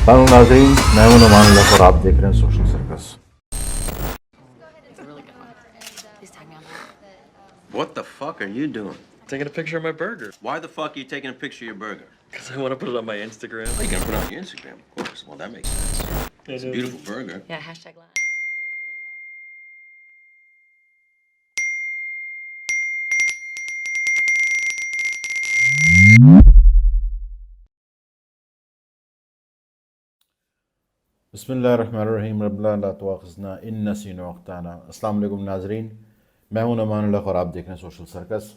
नाज़रीन, मैं हूं नुमान लक और आप देख रहे हैं social circus. It's a really good one. Please tag me on that. What the fuck are you doing? Taking a picture of my burger Why the fuck are you taking a picture of your burger? because I want to put it on my Instagram. Oh, you gonna put it on your Instagram, of course. Well, that makes sense. It's a beautiful burger. Yeah, hashtag live. बिस्मिल्लाहिर्रहमानिर्रहीम रब्बना ला तुआखिज़ना इन नसीना व अख़्ताना। अस्सलाम वालेकुम नाज़रीन, मैं हूं Numan luck और आप देख रहे हैं सोशल सर्कस।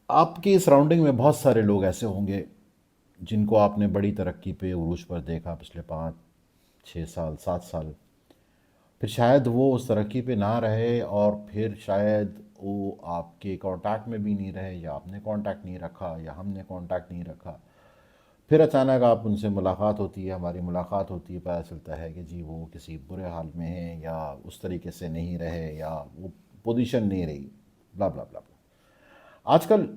आपकी सराउंडिंग में बहुत सारे लोग ऐसे होंगे जिनको आपने बड़ी तरक्की पे उरूज पर देखा पिछले 5, 6 साल, 7 साल, फिर शायद वो उस तरक्की पे ना रहे और फिर शायद वो आपके कांटेक्ट में भी नहीं रहे, या आपने कांटेक्ट नहीं रखा या हमने कांटेक्ट नहीं रखा। फिर अचानक आप उनसे मुलाकात होती है, हमारी मुलाकात होती है, पता चलता है कि जी वो किसी बुरे हाल में हैं या उस तरीके से नहीं रहे या वो पोजीशन नहीं रही, ब्ला ब्ला ब्ला ब्ला। आजकल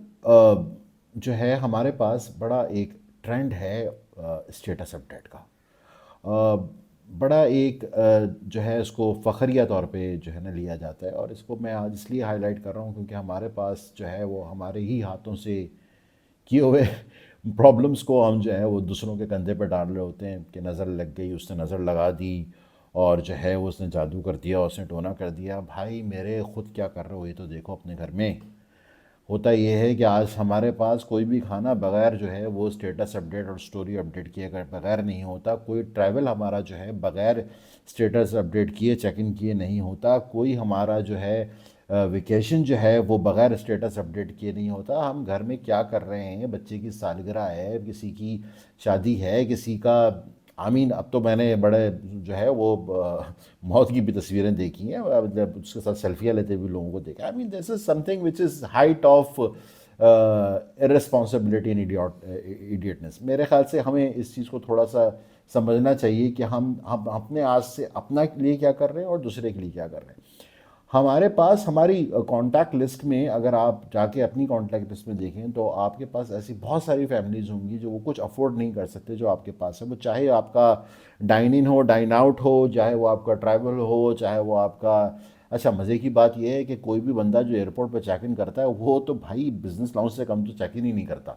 जो है हमारे पास बड़ा एक ट्रेंड है स्टेटस अपडेट का। बड़ा एक जो है इसको फ़खरिया तौर पे जो है ना लिया जाता है, और इसको मैं आज इसलिए हाईलाइट कर रहा हूँ क्योंकि हमारे पास जो है वो हमारे ही हाथों से किए हुए प्रॉब्लम्स को हम जो है वो दूसरों के कंधे पर डाल रहे होते हैं कि नज़र लग गई, उसने नज़र लगा दी और जो है वो उसने जादू कर दिया, उसने टोना कर दिया। भाई मेरे ख़ुद क्या कर रहे हो ये तो देखो अपने घर में। होता ये है कि आज हमारे पास कोई भी खाना बग़ैर जो है वो स्टेटस अपडेट और स्टोरी अपडेट किए बग़ैर नहीं होता। कोई ट्रैवल हमारा जो है बग़ैर स्टेटस अपडेट किए चेक इन किए नहीं होता। कोई हमारा जो है वेकेशन जो है वो बग़ैर स्टेटस अपडेट किए नहीं होता। हम घर में क्या कर रहे हैं, बच्चे की सालगिरह है, किसी की शादी है, किसी का आमीन। अब तो मैंने बड़े जो है वो मौत की भी तस्वीरें देखी हैं, जब उसके साथ सेल्फियाँ लेते हुए लोगों को देखा। I mean this is something which is height of irresponsibility and idiotness. मेरे ख्याल से हमें इस चीज़ को थोड़ा सा समझना चाहिए कि हम अपने आज से अपना लिए क्या कर रहे हैं और दूसरे के लिए क्या कर रहे हैं। हमारे पास हमारी कॉन्टैक्ट लिस्ट में अगर आप जाके अपनी कॉन्टैक्ट लिस्ट में देखें तो आपके पास ऐसी बहुत सारी फैमिलीज़ होंगी जो वो कुछ अफोर्ड नहीं कर सकते जो आपके पास है। वो चाहे आपका डाइन इन हो, डाइन आउट हो, चाहे वो आपका ट्रैवल हो, चाहे वो आपका अच्छा। मज़े की बात यह है कि कोई भी बंदा जो एयरपोर्ट पर चेक इन करता है वो तो भाई बिज़नेस लाउंज से कम तो चेक इन ही नहीं करता।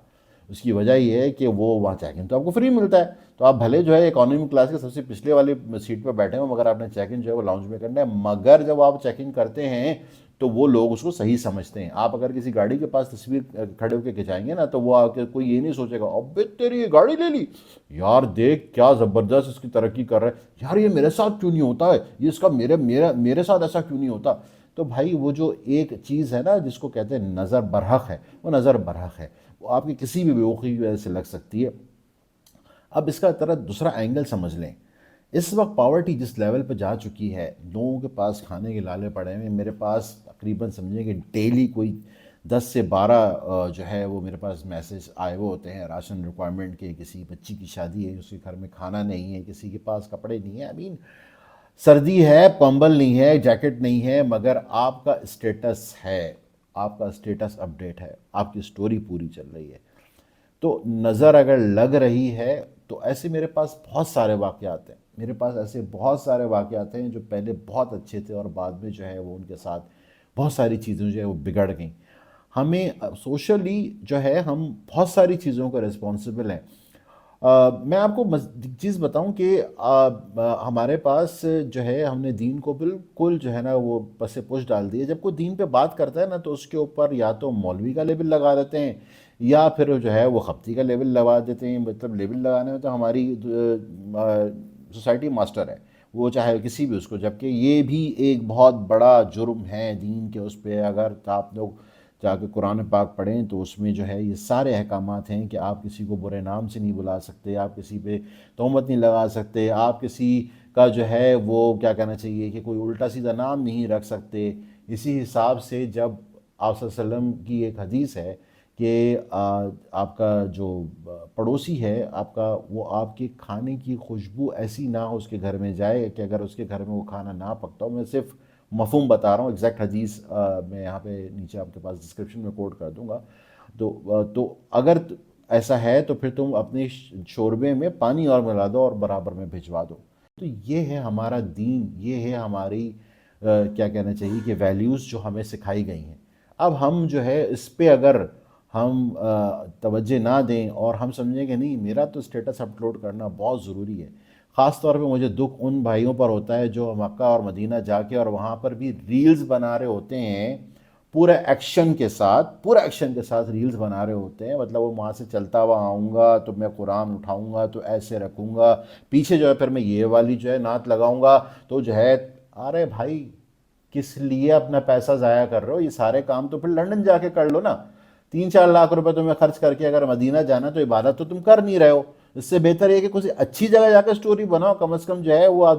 उसकी वजह ये है कि वो वहाँ चेक इन तो आपको फ्री मिलता है, तो आप भले जो है इकोनॉमी क्लास के सबसे पिछले वाली सीट पर बैठे हो, मगर आपने चेक इन जो है वो लाउंज में करना है। मगर जब आप चेक इन करते हैं तो वो लोग उसको सही समझते हैं। आप अगर किसी गाड़ी के पास तस्वीर खड़े होकर खिंचाएंगे ना तो वो आके कोई ये नहीं सोचेगा अबे तेरी ये गाड़ी ले ली यार, देख क्या ज़बरदस्त इसकी तरक्की कर रहा है यार, ये मेरे साथ क्यों नहीं होता है, ये इसका मेरे साथ ऐसा क्यों नहीं होता। तो भाई वो जो एक चीज़ है ना जिसको कहते हैं नज़र बरहक है, वो नज़र बरहक है, वो आपकी किसी भी बेवकूफ़ी की वजह से लग सकती है। अब इसका तरह दूसरा एंगल समझ लें। इस वक्त पावर्टी जिस लेवल पर जा चुकी है, लोगों के पास खाने के लाले पड़े हैं। मेरे पास तकरीबन समझिए कि डेली कोई 10 से 12 जो है वो मेरे पास मैसेज आए हुए होते हैं राशन रिक्वायरमेंट के। किसी बच्ची की शादी है, उसके घर में खाना नहीं है, किसी के पास कपड़े नहीं है। आई मीन सर्दी है, पंबल नहीं है, जैकेट नहीं है, मगर आपका स्टेटस है, आपका स्टेटस अपडेट है, आपकी स्टोरी पूरी चल रही है। तो नज़र अगर लग रही है तो ऐसे मेरे पास बहुत सारे वाक़यात हैं। मेरे पास ऐसे बहुत सारे वाक़यात हैं जो पहले बहुत अच्छे थे और बाद में जो है वो उनके साथ बहुत सारी चीज़ें जो है वो बिगड़ गई। हमें सोशली जो है हम बहुत सारी चीज़ों का रिस्पॉन्सिबल हैं। मैं आपको चीज़ बताऊं कि हमारे पास जो है हमने दीन को बिल्कुल जो है ना वो पसे पुश डाल दिए। जब कोई दीन पे बात करता है ना तो उसके ऊपर या तो मौलवी का लेबल लगा देते हैं या फिर जो है वो खप्ती का लेबल लगा देते हैं। मतलब लेबल लगाने में तो हमारी सोसाइटी मास्टर है, वो चाहे किसी भी उसको, जबकि ये भी एक बहुत बड़ा जुर्म है दीन के उस पर। अगर आप लोग जाके कुरान पाक पढ़ें तो उसमें जो है ये सारे अहकामात हैं कि आप किसी को बुरे नाम से नहीं बुला सकते, आप किसी पे तोहमत नहीं लगा सकते, आप किसी का जो है वो क्या कहना चाहिए कि कोई उल्टा सीधा नाम नहीं रख सकते। इसी हिसाब से जब आप सल्लल्लाहु अलैहि वसल्लम की एक हदीस है कि आपका जो पड़ोसी है आपका, वो आपके खाने की खुशबू ऐसी ना हो उसके घर में जाए कि अगर उसके घर में वो खाना ना पकता हो। मैं सिर्फ मफ़हूम बता रहा हूँ, एग्जैक्ट हदीस मैं यहाँ पे नीचे आपके पास डिस्क्रिप्शन में कोट कर दूँगा। तो अगर ایسا ہے تو پھر تم اپنے شوربے میں پانی اور ملا دو اور برابر میں بھجوا دو. تو یہ ہے ہمارا دین, یہ ہے ہماری کیا کہنا چاہیے کہ ویلیوز جو ہمیں سکھائی گئی ہیں. اب ہم جو ہے اس پہ اگر ہم توجہ نہ دیں اور ہم سمجھیں کہ نہیں میرا تو اسٹیٹس اپلوڈ کرنا بہت ضروری ہے. خاص طور پہ مجھے دکھ ان بھائیوں پر ہوتا ہے جو مکہ اور مدینہ جا کے اور وہاں پر بھی ریلز بنا رہے ہوتے ہیں پورے ایکشن کے ساتھ ریلز بنا رہے ہوتے ہیں. مطلب وہ وہاں سے چلتا ہوا آؤں گا تو میں قرآن اٹھاؤں گا تو ایسے رکھوں گا, پیچھے جو ہے پھر میں یہ والی جو ہے نعت لگاؤں گا تو جو ہے. ارے بھائی کس لیے اپنا پیسہ ضائع کر رہے ہو؟ یہ سارے کام تو پھر لنڈن جا کے کر لو نا. 3-4 لاکھ روپے تمہیں خرچ کر کے اگر مدینہ جانا تو عبادت تو تم کر نہیں رہے ہو. اس سے بہتر یہ کہ کچھ اچھی جگہ جا کے سٹوری بناؤ. کم از کم جو ہے وہ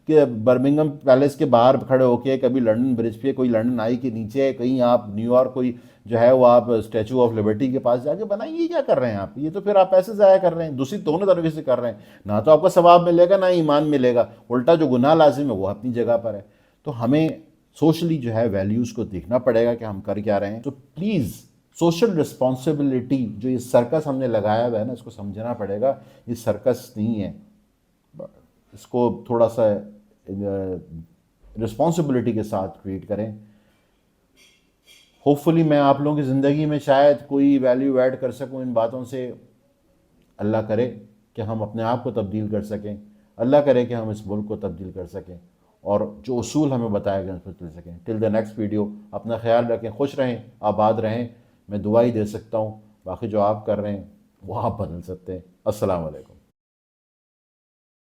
کہ برمنگم پیلس کے باہر کھڑے ہو کے کبھی لنڈن برج پہ, کوئی لنڈن آئی کے نیچے, کہیں آپ نیو یارک کوئی جو ہے وہ آپ اسٹیچو آف لبرٹی کے پاس جا کے بنائیں. یہ کیا کر رہے ہیں آپ؟ یہ تو پھر آپ پیسے ضائع کر رہے ہیں. دوسری دونوں طریقے سے کر رہے ہیں. نہ تو آپ کو ثواب ملے گا نہ ایمان ملے گا. الٹا جو گناہ لازم ہے وہ اپنی جگہ پر ہے. تو ہمیں سوشلی جو ہے ویلیوز کو دیکھنا پڑے گا کہ ہم کر کیا رہے ہیں. تو پلیز سوشل رسپانسبلٹی جو یہ سرکس ہم نے لگایا ہوا ہے نا, اس کو سمجھنا پڑے گا. یہ سرکس نہیں ہے, اس کو تھوڑا سا رسپانسبلٹی کے ساتھ ٹریٹ کریں. ہوپ فلی میں آپ لوگوں کی زندگی میں شاید کوئی ویلیو ایڈ کر سکوں ان باتوں سے. اللہ کرے کہ ہم اپنے آپ کو تبدیل کر سکیں, اللہ کرے کہ ہم اس ملک کو تبدیل کر سکیں اور جو اصول ہمیں بتائے گئے اس پر چل سکیں. ٹل دا نیکسٹ ویڈیو, اپنا خیال رکھیں, خوش رہیں, آباد رہیں. میں دعا ہی دے سکتا ہوں, باقی جو آپ کر رہے ہیں وہ آپ بدل سکتے ہیں. السلام علیکم.